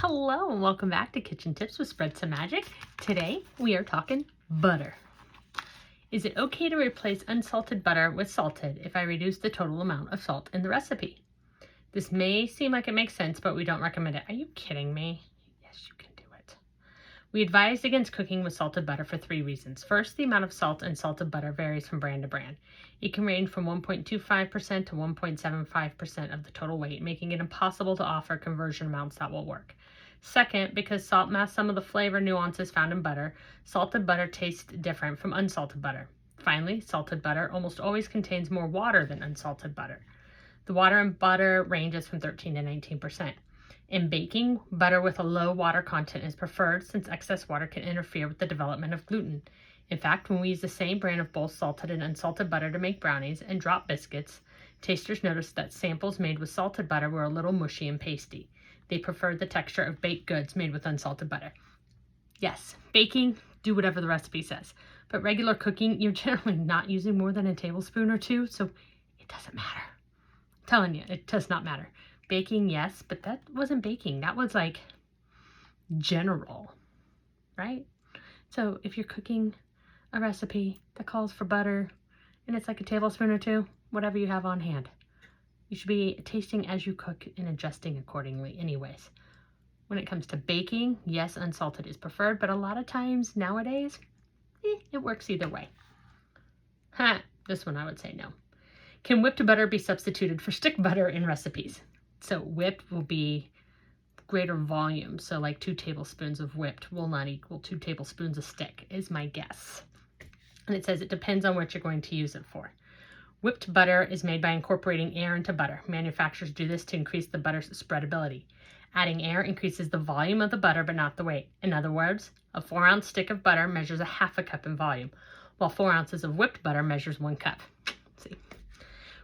Hello and welcome back to Kitchen Tips with Spread Some Magic. Today we are talking butter. Is it okay to replace unsalted butter with salted if I reduce the total amount of salt in the recipe? This may seem like it makes sense, but we don't recommend it. Are you kidding me? Yes, you can do it. We advise against cooking with salted butter for 3 reasons. First, the amount of salt in salted butter varies from brand to brand. It can range from 1.25% to 1.75% of the total weight, making it impossible to offer conversion amounts that will work. Second, because salt masks some of the flavor nuances found in butter, salted butter tastes different from unsalted butter. Finally, salted butter almost always contains more water than unsalted butter. The water in butter ranges from 13 to 19%. In baking, butter with a low water content is preferred since excess water can interfere with the development of gluten. In fact, when we use the same brand of both salted and unsalted butter to make brownies and drop biscuits, tasters noticed that samples made with salted butter were a little mushy and pasty. They preferred the texture of baked goods made with unsalted butter. Yes, baking, do whatever the recipe says. But regular cooking, you're generally not using more than a tablespoon or 2, so it doesn't matter. I'm telling you, it does not matter. Baking, yes, but that wasn't baking. That was like general, right? So if you're cooking a recipe that calls for butter and it's like a tablespoon or 2, whatever you have on hand. You should be tasting as you cook and adjusting accordingly anyways. When it comes to baking, yes, unsalted is preferred, but a lot of times nowadays, it works either way. This one I would say no. Can whipped butter be substituted for stick butter in recipes? So whipped will be greater volume. So like 2 tablespoons of whipped will not equal 2 tablespoons of stick is my guess. And it says it depends on what you're going to use it for. Whipped butter is made by incorporating air into butter. Manufacturers do this to increase the butter's spreadability. Adding air increases the volume of the butter, but not the weight. In other words, a 4-ounce stick of butter measures a ½ a cup in volume, while 4 ounces of whipped butter measures 1 cup. See.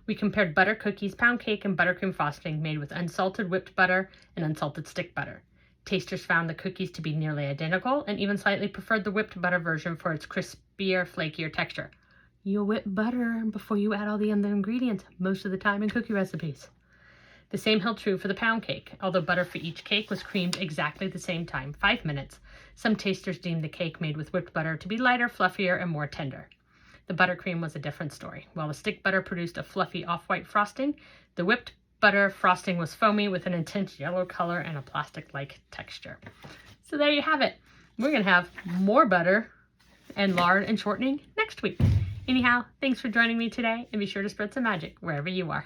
We compared butter cookies, pound cake, and buttercream frosting made with unsalted whipped butter and unsalted stick butter. Tasters found the cookies to be nearly identical and even slightly preferred the whipped butter version for its crispier, flakier texture. You'll whip butter before you add all the other ingredients most of the time in cookie recipes. The same held true for the pound cake. Although butter for each cake was creamed exactly the same time, 5 minutes, some tasters deemed the cake made with whipped butter to be lighter, fluffier, and more tender. The buttercream was a different story. While the stick butter produced a fluffy off-white frosting, the whipped butter frosting was foamy with an intense yellow color and a plastic-like texture. So there you have it. We're going to have more butter and lard and shortening next week. Anyhow, thanks for joining me today, and be sure to spread some magic wherever you are.